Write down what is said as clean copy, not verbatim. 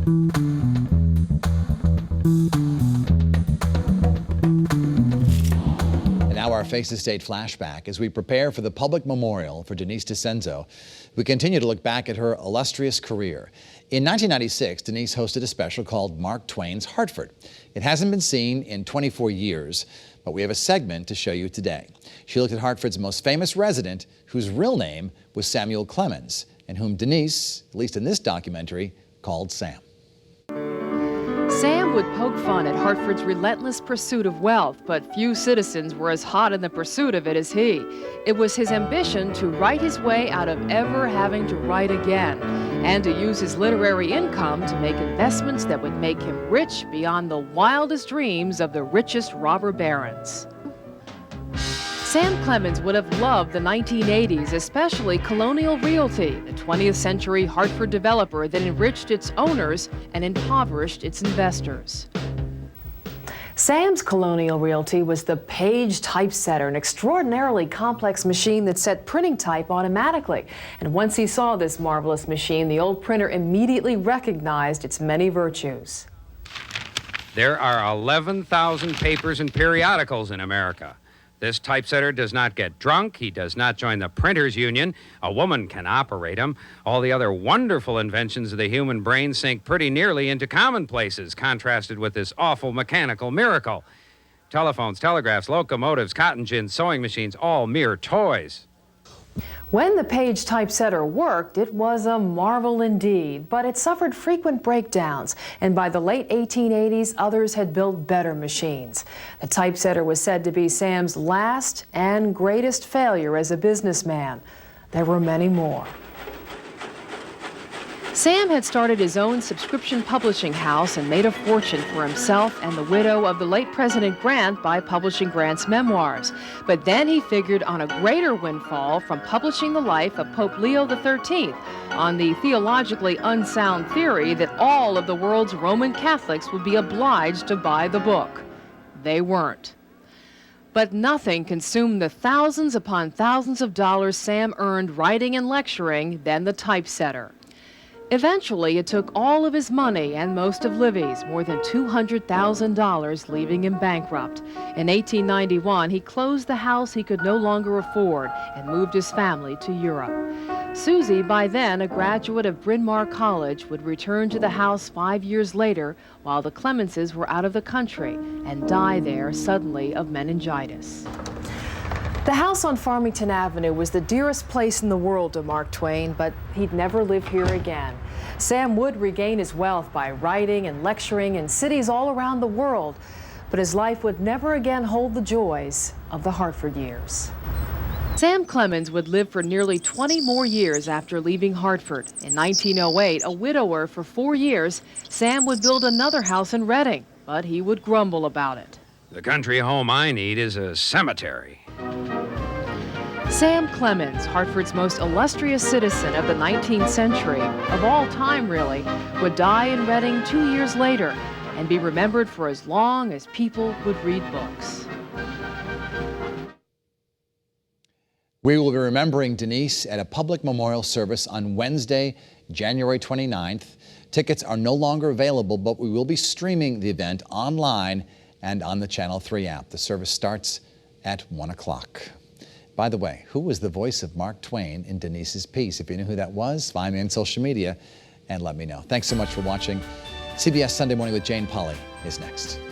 And now our Face the State flashback. As we prepare for the public memorial for Denise D'Ascenzo, we continue to look back at her illustrious career. In 1996, Denise hosted a special called Mark Twain's Hartford. It hasn't been seen in 24 years, but we have a segment to show you today. She looked at Hartford's most famous resident, whose real name was Samuel Clemens, and whom Denise, at least in this documentary, called Sam. Sam would poke fun at Hartford's relentless pursuit of wealth, but few citizens were as hot in the pursuit of it as he. It was his ambition to write his way out of ever having to write again, and to use his literary income to make investments that would make him rich beyond the wildest dreams of the richest robber barons. Sam Clemens would have loved the 1980s, especially Colonial Realty, the 20th century Hartford developer that enriched its owners and impoverished its investors. Sam's Colonial Realty was the Page typesetter, an extraordinarily complex machine that set printing type automatically. And once he saw this marvelous machine, the old printer immediately recognized its many virtues. There are 11,000 papers and periodicals in America. This typesetter does not get drunk. He does not join the printers union. A woman can operate him. All the other wonderful inventions of the human brain sink pretty nearly into commonplaces, contrasted with this awful mechanical miracle. Telephones, telegraphs, locomotives, cotton gins, sewing machines, all mere toys. When the Page typesetter worked, it was a marvel indeed, but it suffered frequent breakdowns, and by the late 1880s, others had built better machines. The typesetter was said to be Sam's last and greatest failure as a businessman. There were many more. Sam had started his own subscription publishing house and made a fortune for himself and the widow of the late President Grant by publishing Grant's memoirs. But then he figured on a greater windfall from publishing the life of Pope Leo XIII on the theologically unsound theory that all of the world's Roman Catholics would be obliged to buy the book. They weren't. But nothing consumed the thousands upon thousands of dollars Sam earned writing and lecturing than the typesetter. Eventually, it took all of his money and most of Livy's, more than $200,000, leaving him bankrupt. In 1891, he closed the house he could no longer afford and moved his family to Europe. Susie, by then a graduate of Bryn Mawr College, would return to the house 5 years later while the Clemenses were out of the country and die there suddenly of meningitis. The house on Farmington Avenue was the dearest place in the world to Mark Twain, but he'd never live here again. Sam would regain his wealth by writing and lecturing in cities all around the world, but his life would never again hold the joys of the Hartford years. Sam Clemens would live for nearly 20 more years after leaving Hartford. In 1908, a widower for 4 years, Sam would build another house in Reading, but he would grumble about it. The country home I need is a cemetery. Sam Clemens, Hartford's most illustrious citizen of the 19th century, of all time really, would die in Reading 2 years later and be remembered for as long as people would read books. We will be remembering Denise at a public memorial service on Wednesday, January 29th. Tickets are no longer available, but we will be streaming the event online and on the Channel 3 app. The service starts at 1 o'clock. By the way, who was the voice of Mark Twain in Denise's piece? If you knew who that was, find me on social media and let me know. Thanks so much for watching. CBS Sunday Morning with Jane Polly is next.